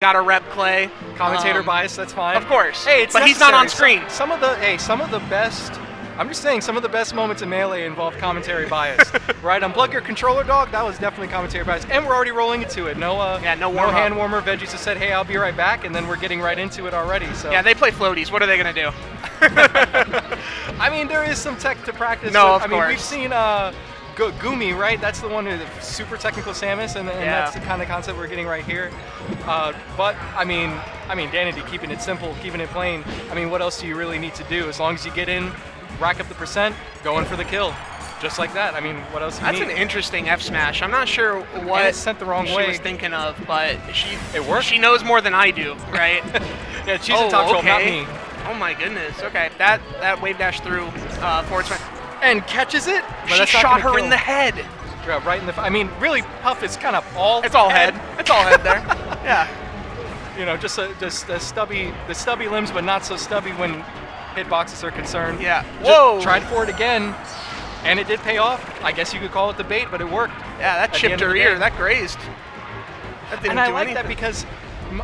Gotta rep Clay. Commentator bias, that's fine. Of course. Hey, it's but he's not on screen. Some of the best. I'm just saying, some of the best moments in Melee involve commentary bias. Right? Unplug your controller, dog. That was definitely commentary bias, and we're already rolling into it. No hand warmer. Veggies just said, "Hey, I'll be right back," and then we're getting right into it already. So yeah, they play floaties. What are they gonna do? I mean, there is some tech to practice. No, with. of course. I mean, we've seen Gumi, right? That's the one who's super technical Samus, and that's the kind of concept we're getting right here. But I mean, Danity, keeping it simple, keeping it plain. I mean, what else do you really need to do? As long as you get in, rack up the percent, going for the kill, just like that. I mean, what else do you need? That's an interesting F smash. I'm not sure what sent the wrong she way. was thinking of, but it worked. She knows more than I do, right? Yeah, she's a top 12, not me. Oh my goodness. Okay, that wave dash through forward smash. And catches it. But she shot her in the head. Yeah, right in the. I mean, really, Puff is kind of all. It's all head. It's all head there. Yeah. You know, just the stubby limbs, but not so stubby when hitboxes are concerned. Yeah. Whoa. Tried for it again, and it did pay off. I guess you could call it the bait, but it worked. Yeah, that chipped her ear. That grazed. That didn't and I do like anything. that because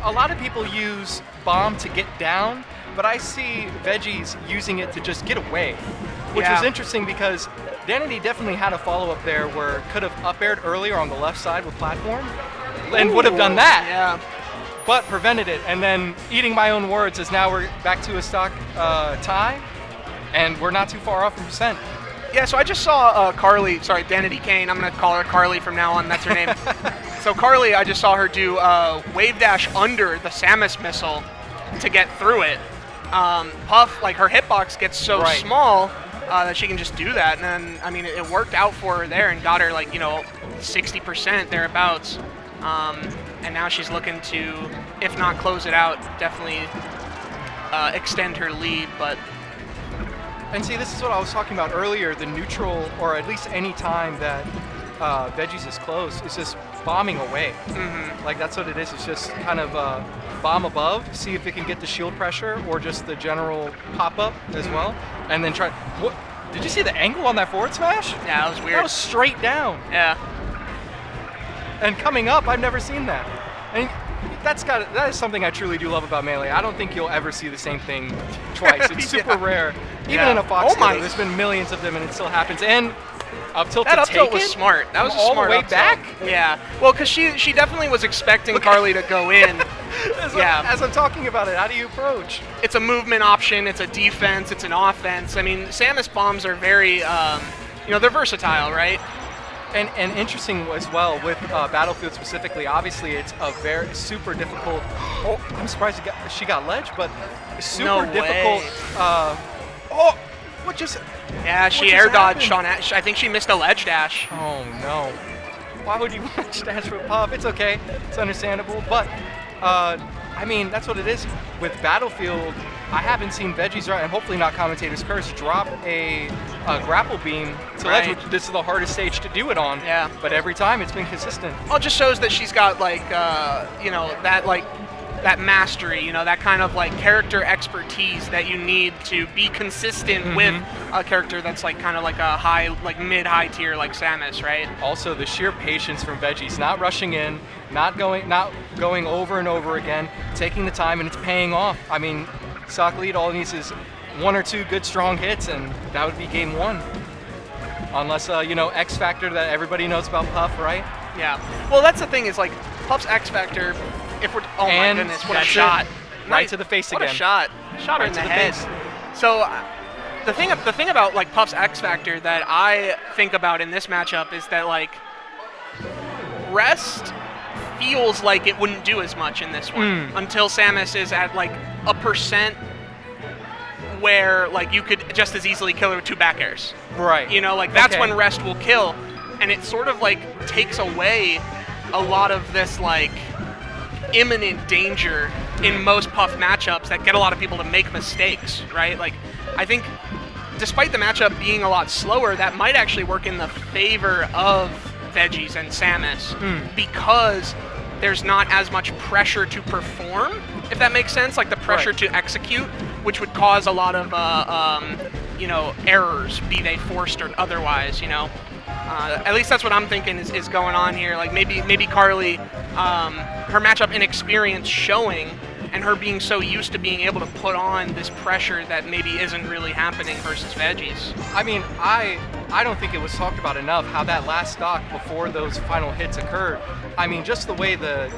a lot of people use bomb to get down, but I see Veggies using it to just get away, which was interesting because Danity definitely had a follow-up there where could have up-aired earlier on the left side with platform and would have done that. Yeah. But prevented it, and then eating my own words is now we're back to a stock tie, and we're not too far off from percent. Yeah, so I just saw Danity Kane. I'm going to call her Carly from now on. That's her name. So Carly, I just saw her do wave dash under the Samus missile to get through it. Puff, like her hitbox gets so small that she can just do that, and then I mean it worked out for her there and got her 60% thereabouts. And now she's looking to, if not close it out, definitely extend her lead. And see, this is what I was talking about earlier. The neutral, or at least any time that Veggies is close, is just bombing away. Mm-hmm. Like that's what it is. It's just kind of bomb above, see if it can get the shield pressure or just the general pop-up as well, and then try. What? Did you see the angle on that forward smash? Yeah, that was weird. That was straight down. Yeah. And coming up, I've never seen that. And that is something I truly do love about Melee. I don't think you'll ever see the same thing twice. It's super rare. Even in a Fox game, there's been millions of them, and it still happens. And up tilt that to up take tilt was it smart. That was a all smart the way up back. Tilt. Yeah. Well, because she definitely was expecting Carly to go in. As I'm talking about it, how do you approach? It's a movement option. It's a defense. It's an offense. I mean, Samus bombs are very, they're versatile, right? And interesting as well with Battlefield specifically. Obviously, it's a very super difficult. Oh, I'm surprised she got ledge, but super difficult. What just? Yeah, she air dodged on it. I think she missed a ledge dash. Oh no! Why would you ledge dash with Puff? It's okay. It's understandable, but I mean that's what it is with Battlefield. I haven't seen Veggies, and hopefully not Commentator's Curse, drop a grapple beam to ledge, which this is the hardest stage to do it on. Yeah. But every time it's been consistent. Well, it just shows that she's got that mastery, that kind of character expertise that you need to be consistent with a character that's kind of a high, mid-high tier like Samus, right? Also, the sheer patience from Veggies, not rushing in, not going over and over again, taking the time, and it's paying off. I mean, stock lead all it needs is one or two good strong hits, and that would be game one. Unless X Factor that everybody knows about Puff, right? Yeah. Well, that's the thing is Puff's X Factor. If we're my goodness, what a shot! Right to the face again. What a shot! Shot her in the head. Face. So the thing about Puff's X Factor that I think about in this matchup is that Rest feels like it wouldn't do as much in this one until Samus is at a percent where you could just as easily kill her with two back airs. Right. That's when Rest will kill, and it sort of takes away a lot of this imminent danger in most Puff matchups that get a lot of people to make mistakes, right? I think despite the matchup being a lot slower, that might actually work in the favor of Veggies and Samus because there's not as much pressure to perform, if that makes sense, the pressure to execute, which would cause a lot of errors, be they forced or otherwise, At least that's what I'm thinking is going on here. Maybe Carly her matchup inexperience showing, and her being so used to being able to put on this pressure that maybe isn't really happening versus Veggies. I mean, I don't think it was talked about enough how that last stock before those final hits occurred. I mean, just the way a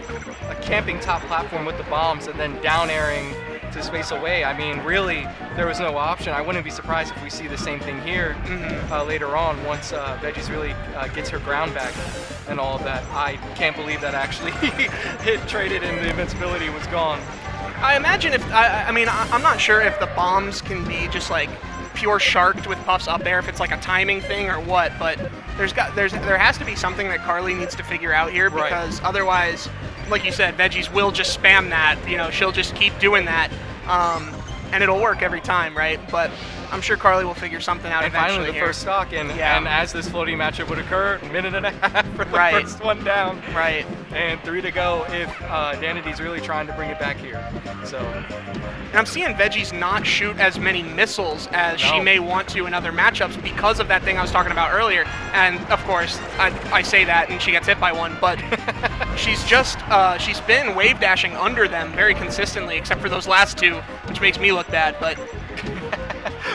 camping top platform with the bombs and then down airing to space away. I mean, really, there was no option. I wouldn't be surprised if we see the same thing here later on once Veggies really gets her ground back and all of that. I can't believe that actually hit traded and the invincibility was gone. I imagine if I'm not sure if the bombs can be just like pure sharked with puffs up air, if it's like a timing thing or what, but there has to be something that Carly needs to figure out here, because otherwise, like you said, Veggies will just spam that. You know, she'll just keep doing that, and it'll work every time, right? But I'm sure Carly will figure something out eventually. And finally, the first stock, and as this floating matchup would occur, a minute and a half for the first one down. Right. And 3 to go if Danity's really trying to bring it back here. So. And I'm seeing Veggies not shoot as many missiles as she may want to in other matchups because of that thing I was talking about earlier. And of course, I say that and she gets hit by one, but she's been wave dashing under them very consistently, except for those last two, which makes me look bad. But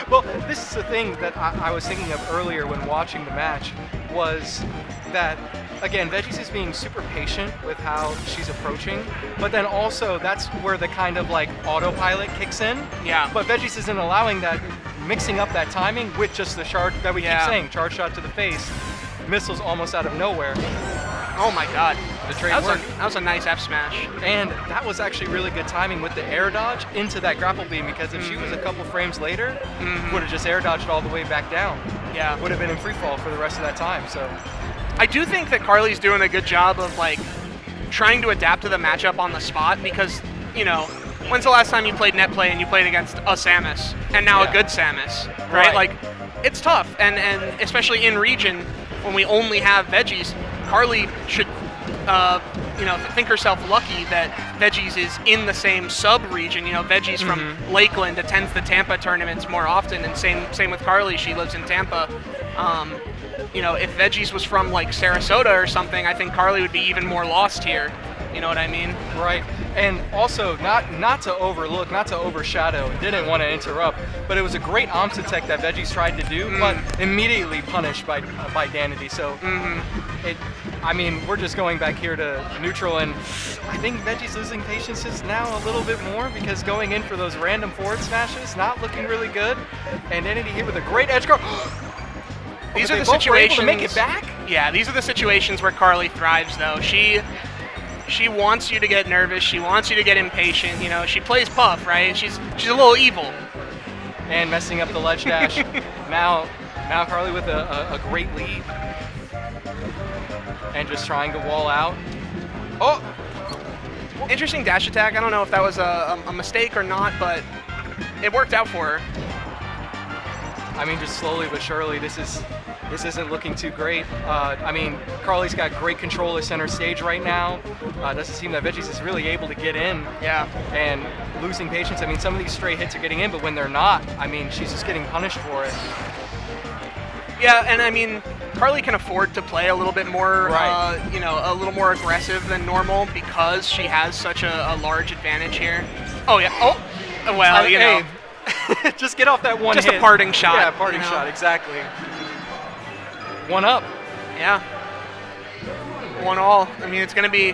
well, this is the thing that I was thinking of earlier when watching the match, was that, again, Veggies is being super patient with how she's approaching, but then also that's where the kind of like autopilot kicks in. Yeah. But Veggies isn't allowing that, mixing up that timing with just the charge that we keep saying, charge shot to the face, missiles almost out of nowhere. Oh my God. The trade worked. That was a nice F smash. And that was actually really good timing with the air dodge into that grapple beam, because if she was a couple frames later, would have just air dodged all the way back down. Yeah. Would have been in free fall for the rest of that time. So I do think that Carly's doing a good job of like trying to adapt to the matchup on the spot, because, you know, when's the last time you played net play and you played against a Samus and now a good Samus, right? Like, it's tough, and especially in region when we only have Veggies, Carly should think herself lucky that Veggies is in the same sub-region. You know, Veggies from Lakeland attends the Tampa tournaments more often, and same with Carly. She lives in Tampa. You know, if Veggies was from like Sarasota or something, I think Carly would be even more lost here. You know what I mean? Right. And also, not to overlook, not to overshadow, didn't want to interrupt, but it was a great OMSA tech that Veggies tried to do, but immediately punished by Danity. So, I mean, we're just going back here to neutral, and I think Veggies losing patience just now a little bit more, because going in for those random forward smashes, not looking really good, and Danity here with a great edge guard. These are the situations. To make it back? Yeah, these are the situations where Carly thrives, though. She wants you to get nervous. She wants you to get impatient. You know, she plays Puff, right? She's a little evil. And messing up the ledge dash. now Carly with a great lead. And just trying to wall out. Oh! Interesting dash attack. I don't know if that was a mistake or not, but it worked out for her. I mean, just slowly but surely, this isn't looking too great. I mean, Carly's got great control of center stage right now. Doesn't seem that Veggies is really able to get in. Yeah. And losing patience. I mean, some of these stray hits are getting in, but when they're not, I mean, she's just getting punished for it. Yeah, and I mean, Carly can afford to play a little bit more, a little more aggressive than normal, because she has such a large advantage here. Oh yeah. Oh, well, you know. Just get off that one hit. Just a parting shot. Yeah, parting shot, exactly. 1 up. Yeah. 1-all. I mean, it's gonna be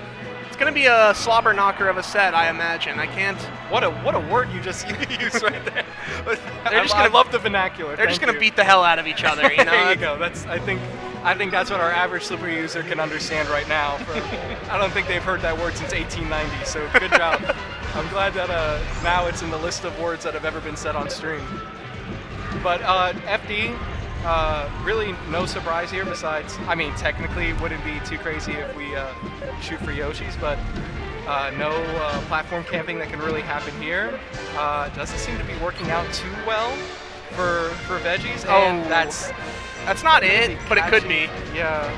a slobber knocker of a set, I imagine. I can't. What a word you just used right there. I love the vernacular. They're just gonna beat the hell out of each other. You know. There you go. I think that's what our average slipper user can understand right now. I don't think they've heard that word since 1890. So good job. I'm glad that now it's in the list of words that have ever been said on stream. But FD, really no surprise here besides, I mean, technically it wouldn't be too crazy if we shoot for Yoshi's, but no platform camping that can really happen here. Doesn't seem to be working out too well for Veggies, and that's not it, but it could be. Yeah,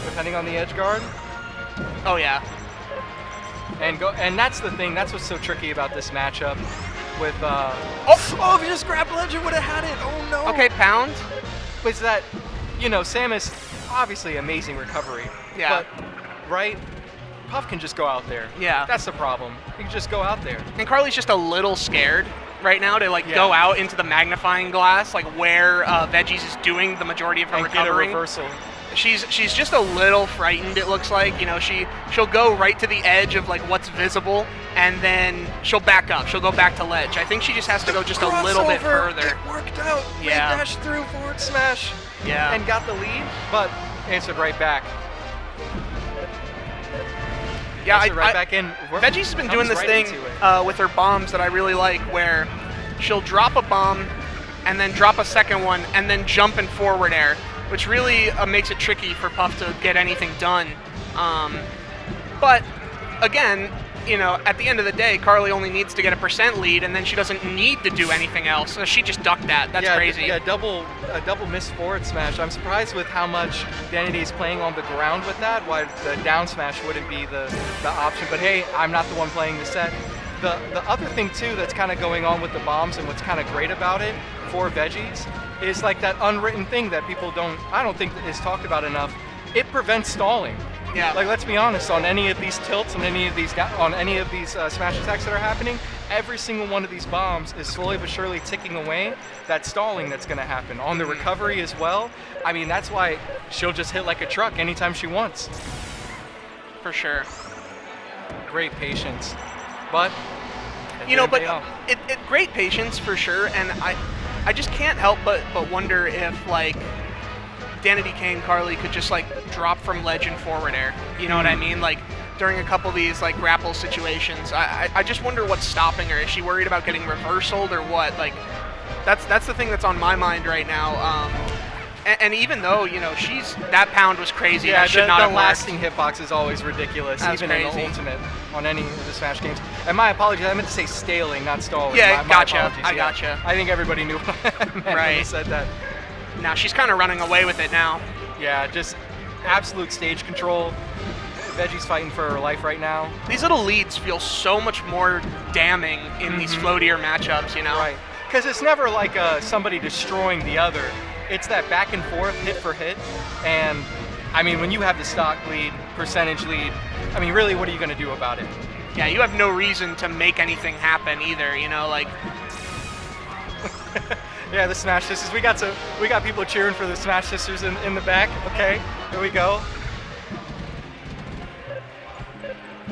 depending on the edge guard. Oh yeah. And that's the thing. That's what's so tricky about this matchup. With if you just grabbed ledge, you would have had it. Oh no. Okay, pound. Was that, you know, Samus, obviously amazing recovery. Yeah. But, right? Puff can just go out there. Yeah. That's the problem. He can just go out there. And Carly's just a little scared right now to go out into the magnifying glass, like where Veggies is doing the majority of her recovery. Get a reversal. She's just a little frightened, it looks like. You know, she'll go right to the edge of like what's visible, and then she'll back up. She'll go back to ledge. I think she just has to go just a little bit further. It worked out. Yeah. Wave dash through, forward smash. Yeah. And got the lead, but answered right back. Yeah, back in. Veggies has been doing this thing with her bombs that I really like, where she'll drop a bomb and then drop a second one and then jump in forward air, which really makes it tricky for Puff to get anything done. But again, you know, at the end of the day, Carly only needs to get a % lead, and then she doesn't need to do anything else. So she just ducked that. That's crazy. Yeah, a double missed forward smash. I'm surprised with how much Danity is playing on the ground with that, why the down smash wouldn't be the option. But hey, I'm not the one playing the set. The other thing, too, that's kind of going on with the bombs and what's kind of great about it for Veggies is like that unwritten thing that people I don't think is talked about enough. It prevents stalling. Yeah. Like, let's be honest, on any of these tilts and any of these smash attacks that are happening, every single one of these bombs is slowly but surely ticking away that stalling that's going to happen. On the recovery as well, I mean, that's why she'll just hit like a truck anytime she wants. For sure. Great patience. But, you know, but great patience for sure, and I just can't help but wonder if, like, Danity, Kane, Carly could just like drop from ledge and forward air. You know what I mean? Like during a couple of these like grapple situations, I just wonder what's stopping her. Is she worried about getting reversaled or what? Like that's the thing that's on my mind right now. And even though, you know, that pound was crazy. Yeah, that should not have the lasting hitbox is always ridiculous, even in the Ultimate on any of the Smash games. And my apologies, I meant to say staling, not stalling. Yeah, my gotcha. Apologies. I gotcha. I think everybody knew what I meant when I said that. Now she's kind of running away with it now. Yeah, just absolute stage control. Veggie's fighting for her life right now. These little leads feel so much more damning in these floatier matchups, you know? Right. Because it's never like somebody destroying the other. It's that back and forth, hit for hit. And, I mean, when you have the stock lead, percentage lead, I mean, really, what are you going to do about it? Yeah, you have no reason to make anything happen either, you know? Like... Yeah, the Smash Sisters. We got people cheering for the Smash Sisters in the back. Okay, here we go.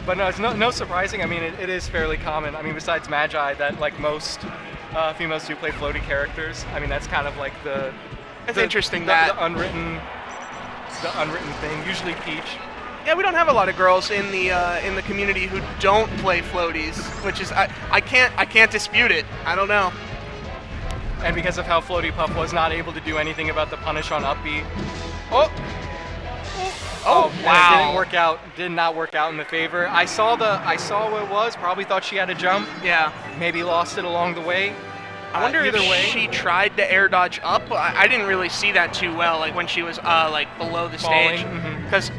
But no, it's no surprising. I mean, it is fairly common. I mean, besides Magi, that like most females do play floaty characters. I mean, that's kind of like It's interesting that the unwritten thing. Usually Peach. Yeah, we don't have a lot of girls in the community who don't play floaties, which is I can't dispute it. I don't know. And because of how Floaty Puff was not able to do anything about the punish on up B. Oh, wow! It didn't work out. Did not work out in the favor. I saw what it was. Probably thought she had a jump. Yeah. Maybe lost it along the way. I wonder if she tried to air dodge up. I didn't really see that too well, like when she was like below the stage, because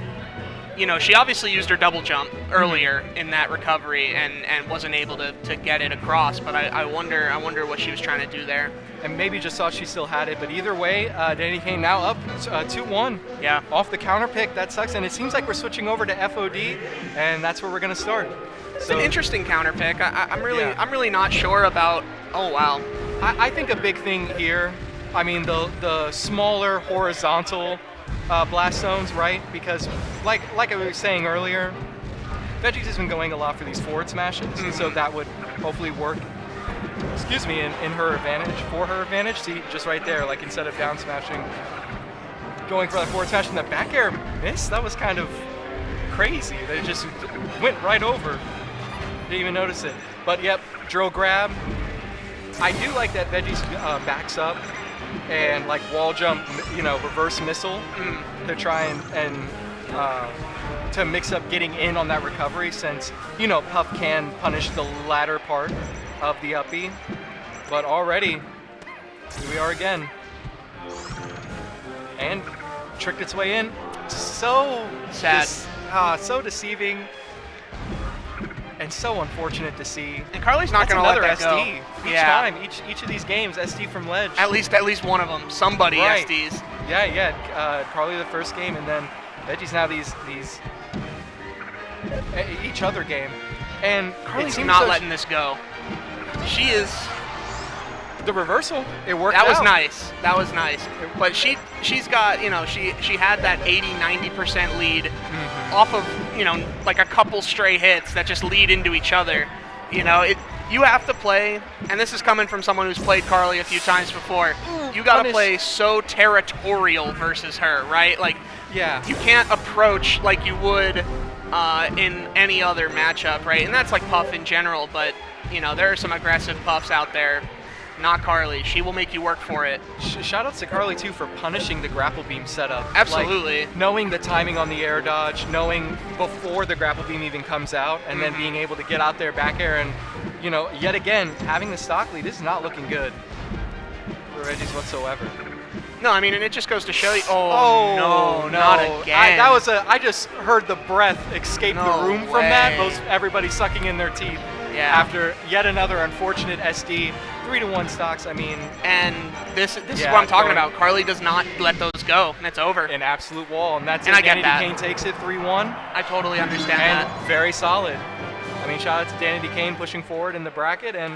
you know she obviously used her double jump earlier in that recovery and wasn't able to get it across. But I wonder what she was trying to do there. And maybe just thought she still had it. But either way, Danity Kane now up 2-1. Yeah. Off the counter pick. That sucks. And it seems like we're switching over to FOD, and that's where we're going to start. It's an interesting counter pick. I'm really not sure about. Oh wow. I think a big thing here. I mean the smaller horizontal blast zones, right? Because like I was saying earlier, Veggies has been going a lot for these forward smashes, and so that would hopefully work. Excuse me, in her advantage, for her advantage. See, just right there, like instead of down smashing, going for the forward smash and the back air miss. That was kind of crazy. They just went right over. Didn't even notice it. But yep, drill grab. I do like that Veggies backs up and like wall jump, you know, reverse missile to try and to mix up getting in on that recovery, since you know Puff can punish the latter part of the up B. But already, here we are again. And tricked its way in. So sad. So deceiving. And so unfortunate to see. And Carly's not going to let that go. Each time, each of these games, SD from ledge. At least one of them. Somebody SDs. Yeah. Carly the first game, and then Veggies now these each other game. And Carly It's seems not so letting this go. She is. the reversal. It worked That out. was nice. That was nice. But she's got, you know, she had that 80-90% lead off of, you know, like a couple stray hits that just lead into each other. You know, you have to play, and this is coming from someone who's played Carly a few times before. You got to play so territorial versus her, right? Like, yeah, you can't approach like you would in any other matchup, right? And that's like Puff in general, but you know, there are some aggressive Puffs out there. Not Carly. She will make you work for it. Shout outs to Carly too for punishing the grapple beam setup. Absolutely. Like, knowing the timing on the air dodge, knowing before the grapple beam even comes out, and then being able to get out there back air and, you know, yet again, having the stock lead. This is not looking good for Veggies whatsoever. No, I mean, and it just goes to show you. Oh, no, not again. I just heard the breath escape the room from that. Everybody sucking in their teeth. Yeah. After yet another unfortunate SD. 3-1 stocks, I mean. And this is what I'm talking about. Carly does not let those go, and it's over. An absolute wall, and that's and it. I get Danity that. Kane takes it 3-1. I totally understand and that. Very solid. I mean, shout out to Danity Kane pushing forward in the bracket, and